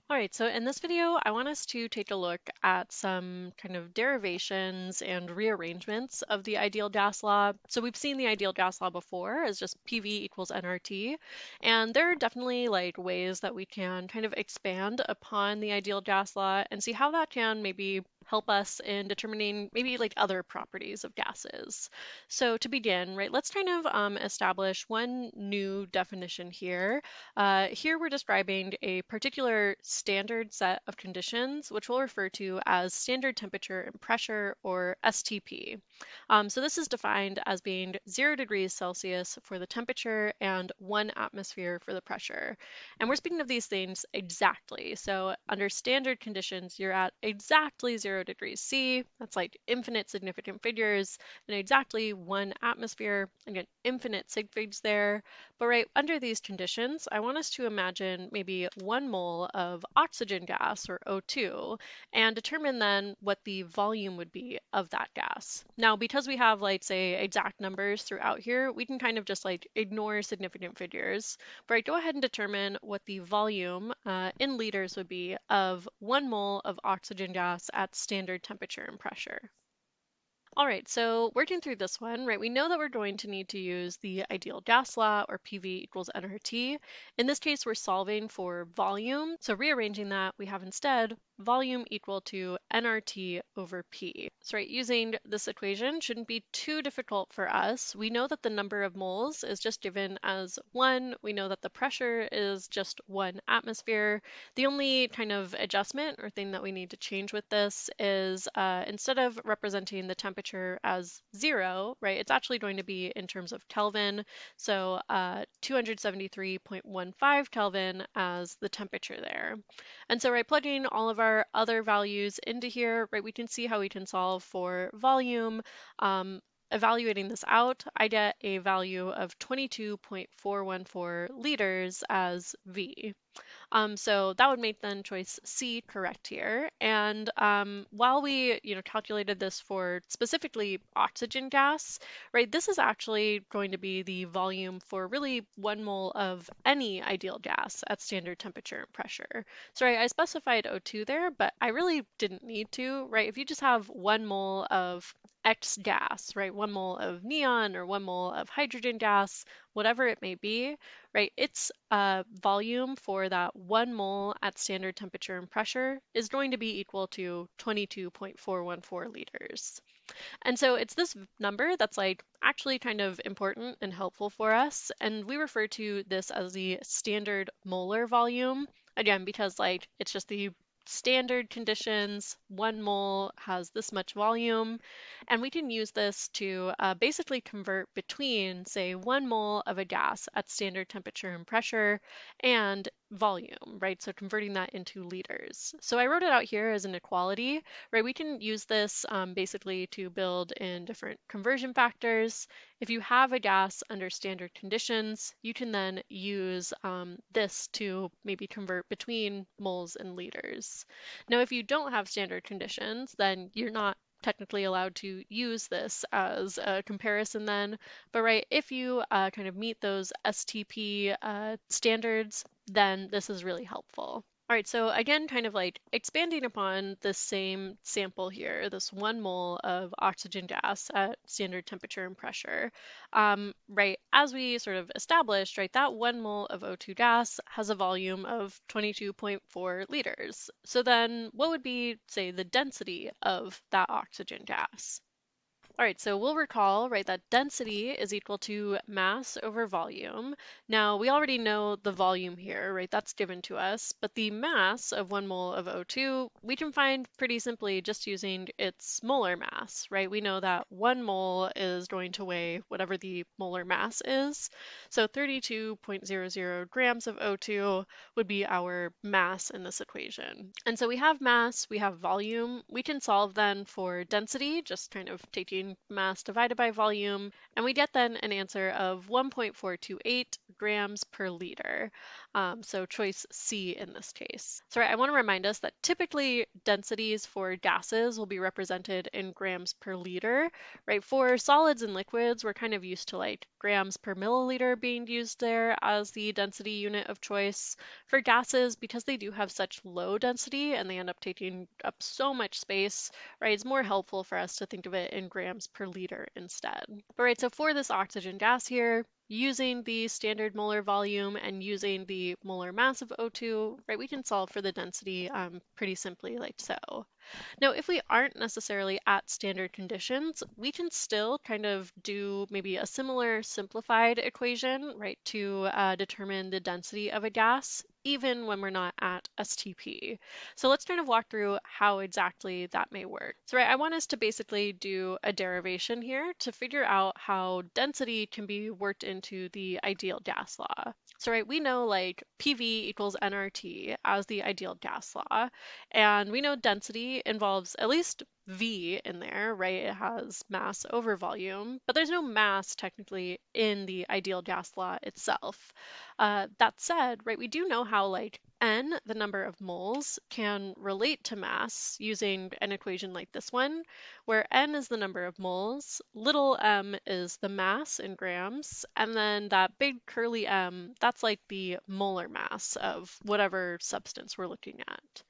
All right, so in this video, I want us to take a look at some kind of derivations and rearrangements of the ideal gas law. So we've seen the ideal gas law before as just PV equals nRT, and there are definitely like ways that we can kind of expand upon the ideal gas law and see how that can maybe help us in determining maybe like other properties of gases. So to begin, right, let's kind of establish one new definition here. Here we're describing a particular standard set of conditions, which we'll refer to as standard temperature and pressure, or STP. So this is defined as being 0 degrees Celsius for the temperature and 1 atmosphere for the pressure. And we're speaking of these things exactly. So under standard conditions, you're at exactly 0 degrees C, that's like infinite significant figures, and exactly 1 atmosphere, again, infinite sig figs there. But right under these conditions, I want us to imagine maybe 1 mole of oxygen gas, or O2, and determine then what the volume would be of that gas. Now, because we have like, say, exact numbers throughout here, we can kind of just like ignore significant figures. But right, go ahead and determine what the volume in liters would be of 1 mole of oxygen gas at standard temperature and pressure. All right, so working through this one, right, we know that we're going to need to use the ideal gas law, or PV equals nRT. In this case, we're solving for volume. So rearranging that, we have instead volume equal to nRT over P. So right, using this equation shouldn't be too difficult for us. We know that the number of moles is just given as 1. We know that the pressure is just 1 atmosphere. The only kind of adjustment or thing that we need to change with this is instead of representing the temperature as 0, right, it's actually going to be in terms of Kelvin. So 273.15 Kelvin as the temperature there. And so, right, plugging all of our other values into here, right, we can see how we can solve for volume. Evaluating this out, I get a value of 22.414 liters as V. So that would make then choice C correct here. And while we, calculated this for specifically oxygen gas, right, this is actually going to be the volume for really 1 mole of any ideal gas at standard temperature and pressure. So right, I specified O2 there, but I really didn't need to, right? If you just have 1 mole of X gas, right, 1 mole of neon or 1 mole of hydrogen gas, whatever it may be, right, its volume for that 1 mole at standard temperature and pressure is going to be equal to 22.414 liters. And so it's this number that's like actually kind of important and helpful for us. And we refer to this as the standard molar volume, again, because like it's just the standard conditions, 1 mole has this much volume, and we can use this to basically convert between, say, 1 mole of a gas at standard temperature and pressure and volume, right? So converting that into liters. So I wrote it out here as an equality, right? We can use this basically to build in different conversion factors. If you have a gas under standard conditions, you can then use this to maybe convert between moles and liters. Now, if you don't have standard conditions, then you're not technically allowed to use this as a comparison then. But right, if you kind of meet those STP standards, then this is really helpful. All right, so again, kind of like expanding upon this same sample here, this 1 mole of oxygen gas at standard temperature and pressure, right, as we sort of established, right, that 1 mole of O2 gas has a volume of 22.4 liters. So then what would be, say, the density of that oxygen gas? All right, so we'll recall, right, that density is equal to mass over volume. Now, we already know the volume here, right, that's given to us, but the mass of 1 mole of O2, we can find pretty simply just using its molar mass, right? We know that 1 mole is going to weigh whatever the molar mass is. So 32.00 grams of O2 would be our mass in this equation. And so we have mass, we have volume. We can solve then for density, just kind of taking mass divided by volume, and we get then an answer of 1.428 grams per liter. so choice C in this case. So I want to remind us that typically densities for gases will be represented in grams per liter, right? For solids and liquids, we're kind of used to like grams per milliliter being used there as the density unit of choice. For gases, because they do have such low density and they end up taking up so much space, right, it's more helpful for us to think of it in grams per liter instead. All right, so for this oxygen gas here, using the standard molar volume and using the molar mass of O2, right, we can solve for the density pretty simply like so. Now, if we aren't necessarily at standard conditions, we can still kind of do maybe a similar simplified equation, right, to determine the density of a gas, even when we're not at STP. So let's kind of walk through how exactly that may work. So right, I want us to basically do a derivation here to figure out how density can be worked into the ideal gas law. So right, we know like PV equals nRT as the ideal gas law, and we know density involves at least V in there, right? It has mass over volume, but there's no mass technically in the ideal gas law itself. That said, right, we do know how like N, the number of moles, can relate to mass using an equation like this one, where N is the number of moles, little m is the mass in grams, and then that big curly M, that's like the molar mass of whatever substance we're looking at.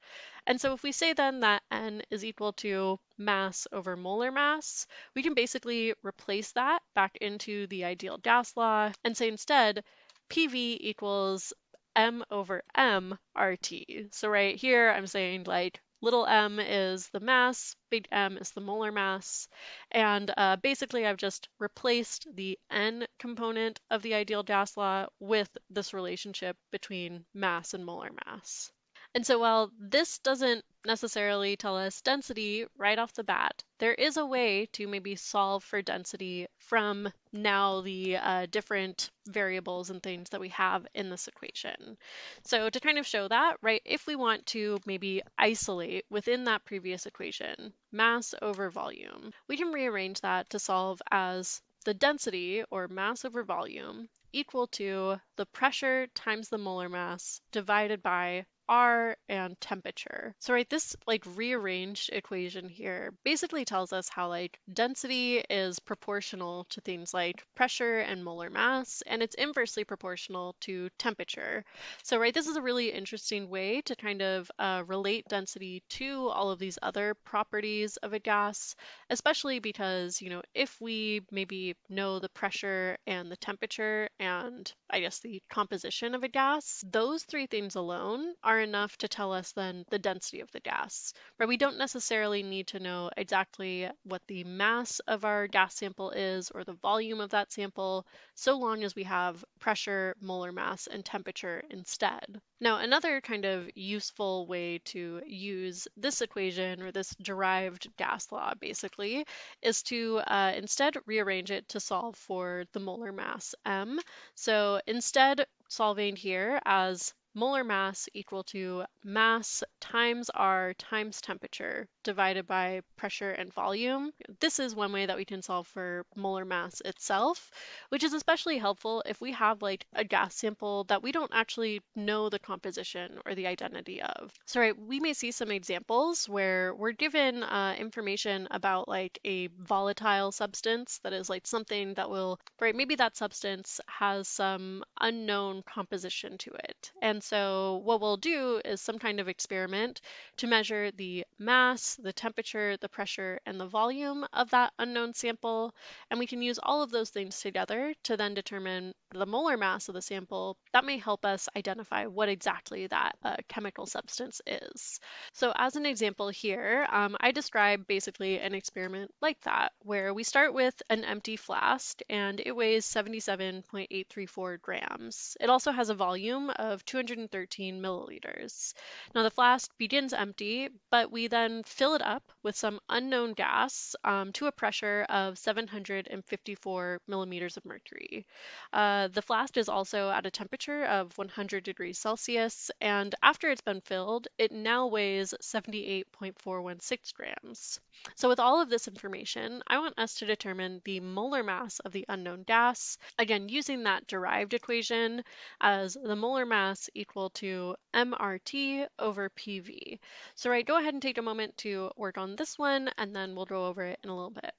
And so if we say then that N is equal to mass over molar mass, we can basically replace that back into the ideal gas law and say instead PV equals M over M RT. So right here I'm saying like little m is the mass, big M is the molar mass, and basically I've just replaced the N component of the ideal gas law with this relationship between mass and molar mass. And so while this doesn't necessarily tell us density right off the bat, there is a way to maybe solve for density from now the different variables and things that we have in this equation. So to kind of show that, right, if we want to maybe isolate within that previous equation, mass over volume, we can rearrange that to solve as the density, or mass over volume, equal to the pressure times the molar mass divided by R and temperature. So right, this like rearranged equation here basically tells us how like density is proportional to things like pressure and molar mass, and it's inversely proportional to temperature. So right, this is a really interesting way to kind of relate density to all of these other properties of a gas, especially because, you know, if we maybe know the pressure and the temperature and I guess the composition of a gas, those three things alone are enough to tell us then the density of the gas, right? We don't necessarily need to know exactly what the mass of our gas sample is or the volume of that sample, so long as we have pressure, molar mass, and temperature instead. Now, another kind of useful way to use this equation or this derived gas law basically is to instead rearrange it to solve for the molar mass m. So instead solving here as molar mass equal to mass times R times temperature divided by pressure and volume. This is one way that we can solve for molar mass itself, which is especially helpful if we have like a gas sample that we don't actually know the composition or the identity of. So right, we may see some examples where we're given information about like a volatile substance that is like something that will, right, maybe that substance has some unknown composition to it. And so what we'll do is some kind of experiment to measure the mass, the temperature, the pressure, and the volume of that unknown sample. And we can use all of those things together to then determine the molar mass of the sample. That may help us identify what exactly that chemical substance is. So as an example here, I describe basically an experiment like that, where we start with an empty flask and it weighs 77.834 grams. It also has a volume of 213 milliliters. Now the flask begins empty, but we then fill fill it up with some unknown gas to a pressure of 754 millimeters of mercury. The flask is also at a temperature of 100 degrees Celsius, and after it's been filled, it now weighs 78.416 grams. So with all of this information, I want us to determine the molar mass of the unknown gas, again using that derived equation as the molar mass equal to mRT over PV. So go ahead and take a moment to work on this one, and then we'll go over it in a little bit.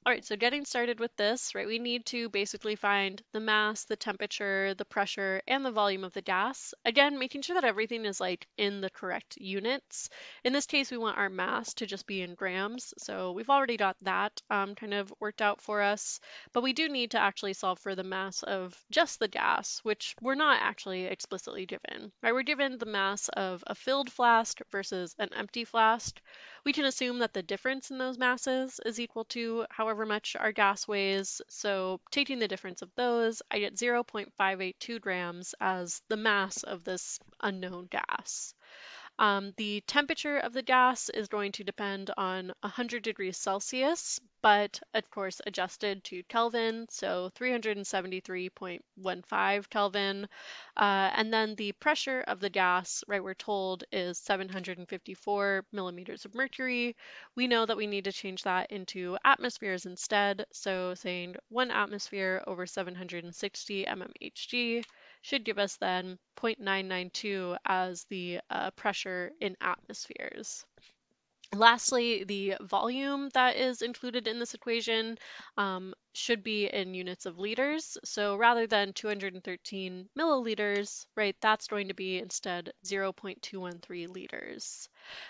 All right, so getting started with this, we need to basically find the mass, the temperature, the pressure, and the volume of the gas. Again, making sure that everything is in the correct units. In this case, we want our mass to just be in grams, so we've already got that kind of worked out for us, but we do need to actually solve for the mass of just the gas, which we're not actually explicitly given. We're given the mass of a filled flask versus an empty flask. We can assume that the difference in those masses is equal to however much our gas weighs. So taking the difference of those, I get 0.582 grams as the mass of this unknown gas. The temperature of the gas is going to depend on 100 degrees Celsius, but of course adjusted to Kelvin, so 373.15 Kelvin. And then the pressure of the gas, we're told is 754 millimeters of mercury. We know that we need to change that into atmospheres instead, so saying 1 atmosphere over 760 mmHg should give us then 0.992 as the pressure in atmospheres. Lastly, the volume that is included in this equation should be in units of liters. So rather than 213 milliliters, that's going to be instead 0.213 liters.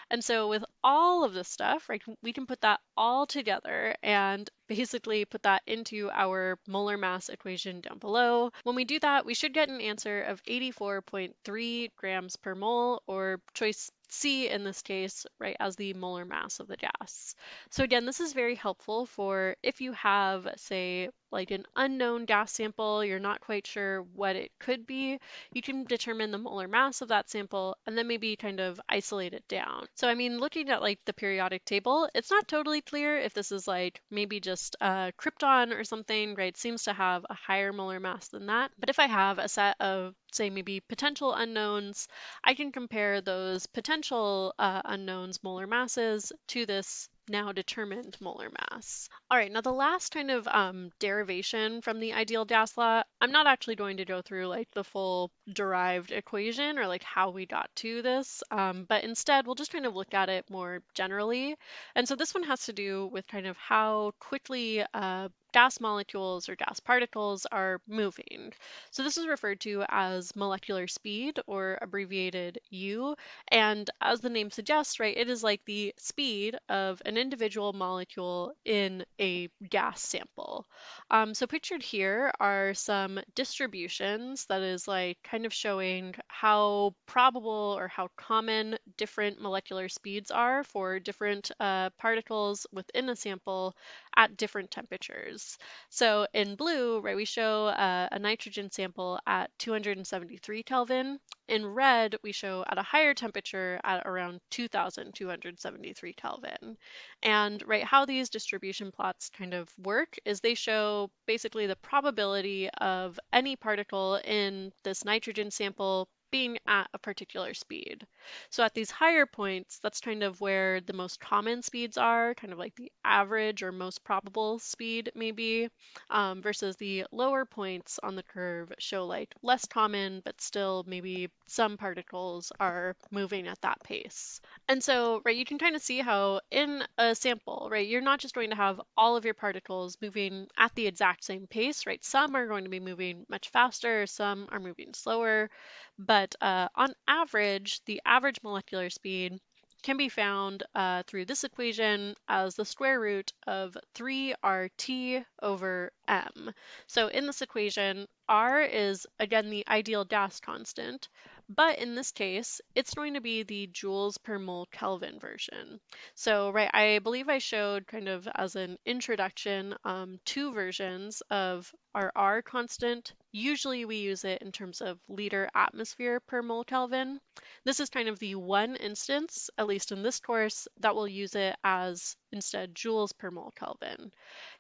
And so with all of this stuff, we can put that all together and basically put that into our molar mass equation down below. When we do that, we should get an answer of 84.3 grams per mole, or choice C in this case, as the molar mass of the gas. So again, this is very helpful for if you have, say, an unknown gas sample, you're not quite sure what it could be, you can determine the molar mass of that sample and then maybe kind of isolate it down. So I mean, looking at the periodic table, it's not totally clear if this is maybe just krypton or something, It seems to have a higher molar mass than that. But if I have a set of, say, maybe potential unknowns, I can compare those potential unknowns molar masses to this now determined molar mass. All right, now the last kind of derivation from the ideal gas law, I'm not actually going to go through the full derived equation or how we got to this, but instead we'll just kind of look at it more generally. And so this one has to do with kind of how quickly gas molecules or gas particles are moving. So this is referred to as molecular speed, or abbreviated U, and as the name suggests, it is the speed of an individual molecule in a gas sample. So pictured here are some distributions that is kind of showing how probable or how common different molecular speeds are for different particles within a sample at different temperatures. So in blue, we show a nitrogen sample at 273 Kelvin. In red, we show at a higher temperature at around 2273 Kelvin. And how these distribution plots kind of work is they show basically the probability of any particle in this nitrogen sample being at a particular speed. So at these higher points, that's kind of where the most common speeds are, kind of the average or most probable speed maybe, versus the lower points on the curve show less common, but still maybe some particles are moving at that pace. And so, you can kind of see how in a sample, you're not just going to have all of your particles moving at the exact same pace, Some are going to be moving much faster, some are moving slower, but on average, the average molecular speed can be found through this equation as the square root of 3RT over M. So in this equation, R is, again, the ideal gas constant, but in this case, it's going to be the joules per mole Kelvin version. So, I believe I showed kind of as an introduction two versions of our R constant. Usually we use it in terms of liter atmosphere per mole Kelvin. This is kind of the one instance, at least in this course, that will use it as instead joules per mole Kelvin.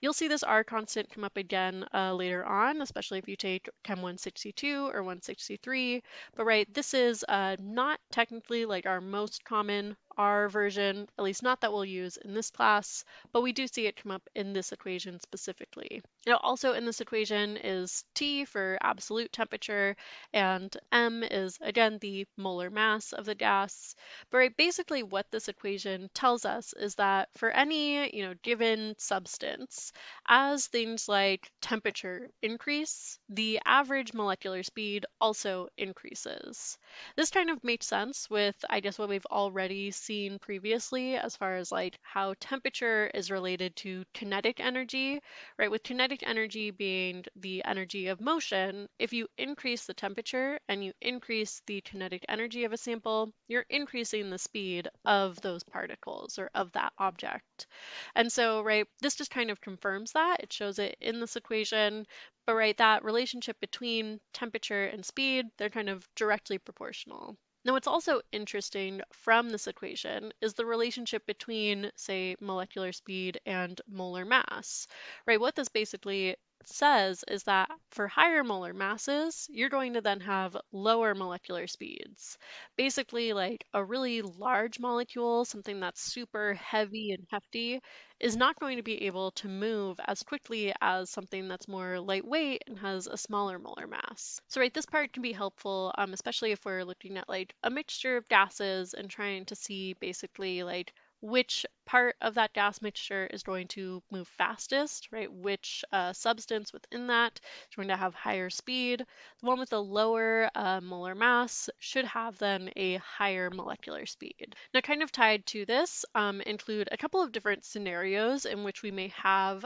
You'll see this R constant come up again later on, especially if you take Chem 162 or 163. But right, this is not technically like our most common R version, at least not that we'll use in this class, but we do see it come up in this equation specifically. Now, also in this equation is T for absolute temperature, and M is, again, the molar mass of the gas. But right, basically what this equation tells us is that for any, given substance, as things like temperature increase, the average molecular speed also increases. This kind of makes sense with, I guess, what we've already seen previously as far as like how temperature is related to kinetic energy, right? With kinetic energy being the energy of motion, if you increase the temperature and you increase the kinetic energy of a sample, you're increasing the speed of those particles or of that object. And so, right, this just kind of confirms that. It shows it in this equation. But right, that relationship between temperature and speed, they're kind of directly proportional. Now, what's also interesting from this equation is the relationship between, say, molecular speed and molar mass, right? What this basically says is that for higher molar masses, you're going to then have lower molecular speeds. Basically, like a really large molecule, something that's super heavy and hefty, is not going to be able to move as quickly as something that's more lightweight and has a smaller molar mass. So right, this part can be helpful, especially if we're looking at like a mixture of gases and trying to see basically like which part of that gas mixture is going to move fastest, right? Which substance within that is going to have higher speed. The one with the lower molar mass should have then a higher molecular speed. Now, kind of tied to this include a couple of different scenarios in which we may have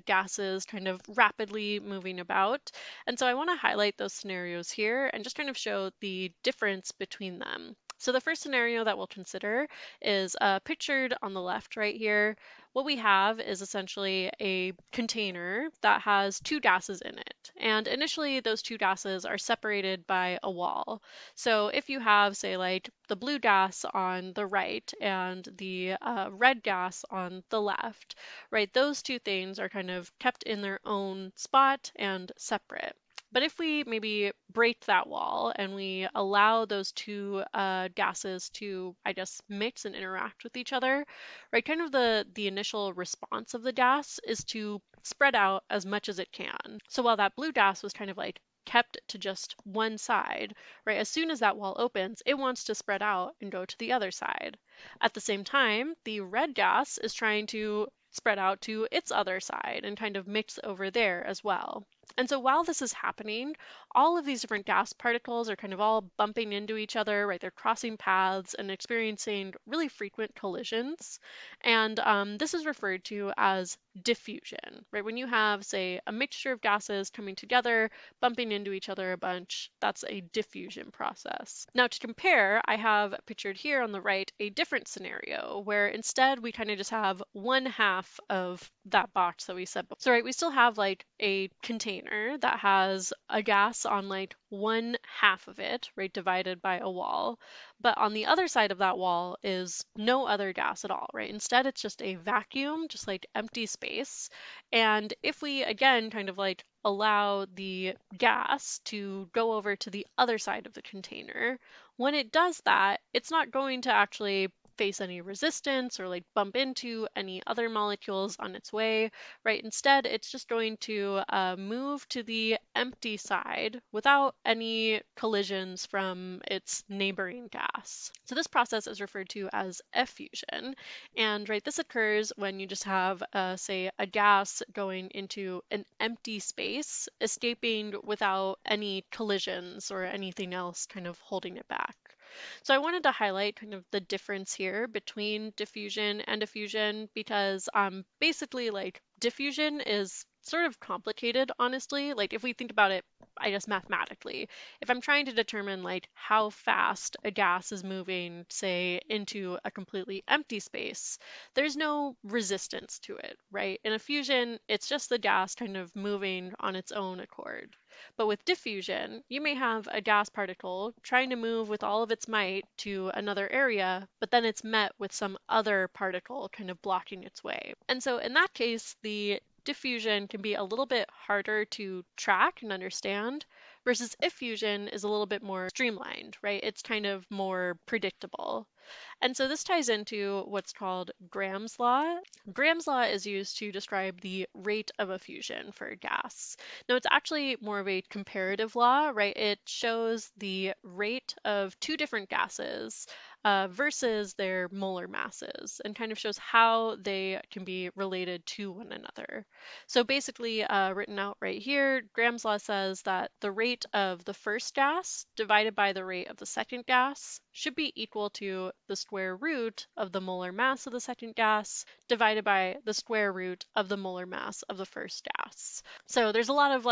gases kind of rapidly moving about. And so I want to highlight those scenarios here and just kind of show the difference between them. So the first scenario that we'll consider is pictured on the left right here. What we have is essentially a container that has two gases in it. And initially those two gases are separated by a wall. So if you have, say, like the blue gas on the right and the red gas on the left, right, those two things are kind of kept in their own spot and separate. But if we maybe break that wall and we allow those two gases to, I guess, mix and interact with each other, right, kind of the initial response of the gas is to spread out as much as it can. So while that blue gas was kind of like kept to just one side, right, as soon as that wall opens, it wants to spread out and go to the other side. At the same time, the red gas is trying to spread out to its other side and kind of mix over there as well. And so while this is happening, all of these different gas particles are kind of all bumping into each other, right? They're crossing paths and experiencing really frequent collisions. And this is referred to as diffusion, right? When you have, say, a mixture of gases coming together, bumping into each other a bunch, that's a diffusion process. Now to compare, I have pictured here on the right a different scenario where instead we kind of just have one half of that box that we said before. So right, we still have like a container that has a gas on like one half of it, right, divided by a wall. But on the other side of that wall is no other gas at all, right? Instead, it's just a vacuum, just like empty space. And if we, again, kind of like allow the gas to go over to the other side of the container, when it does that, it's not going to actually face any resistance or like bump into any other molecules on its way, right? Instead, it's just going to move to the empty side without any collisions from its neighboring gas. So this process is referred to as effusion. And right, this occurs when you just have, say, a gas going into an empty space, escaping without any collisions or anything else kind of holding it back. So I wanted to highlight kind of the difference here between diffusion and effusion because basically like diffusion is sort of complicated, honestly. Like if we think about it, I guess mathematically, if I'm trying to determine like how fast a gas is moving, say, into a completely empty space, there's no resistance to it, right? In a fusion, it's just the gas kind of moving on its own accord. But with diffusion, you may have a gas particle trying to move with all of its might to another area, but then it's met with some other particle kind of blocking its way. And so in that case, the diffusion can be a little bit harder to track and understand, versus effusion is a little bit more streamlined, right? It's kind of more predictable. And so this ties into what's called Graham's law. Graham's law is used to describe the rate of effusion for a gas. Now, it's actually more of a comparative law, right? It shows the rate of two different gases versus their molar masses and kind of shows how they can be related to one another. So basically, written out right here, Graham's law says that the rate of the first gas divided by the rate of the second gas should be equal to the square root of the molar mass of the second gas divided by the square root of the molar mass of the first gas. So there's a lot of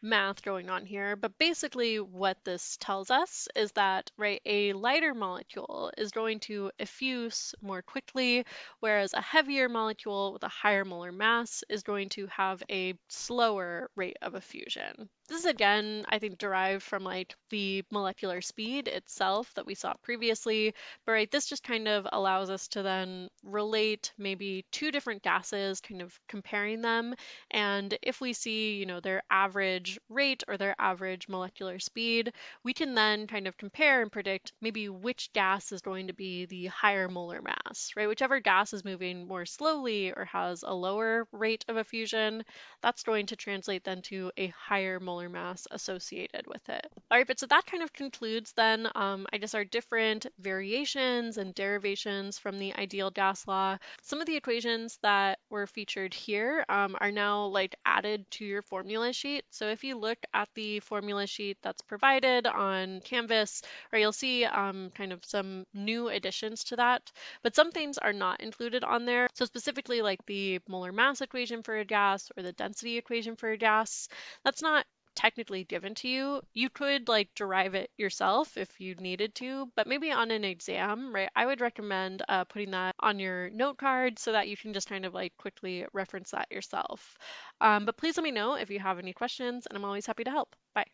math going on here, but basically what this tells us is that, right, a lighter molecule is going to effuse more quickly, whereas a heavier molecule with a higher molar mass is going to have a slower rate of effusion. This is again, I think, derived from the molecular speed itself that we saw previously, but right, this just kind of allows us to then relate maybe two different gases, kind of comparing them, and if we see, their average rate or their average molecular speed, we can then kind of compare and predict maybe which gas is going to be the higher molar mass, right? Whichever gas is moving more slowly or has a lower rate of effusion, that's going to translate then to a higher molar mass associated with it. All right, but so that kind of concludes then, I guess, our different variations and derivations from the ideal gas law. Some of the equations that were featured here are now added to your formula sheet. So if you look at the formula sheet that's provided on Canvas, or you'll see kind of some new additions to that, but some things are not included on there. So specifically the molar mass equation for a gas or the density equation for a gas, that's not technically given to you. You could derive it yourself if you needed to, but maybe on an exam, right? I would recommend putting that on your note card so that you can just kind of quickly reference that yourself. But please let me know if you have any questions, and I'm always happy to help. Bye.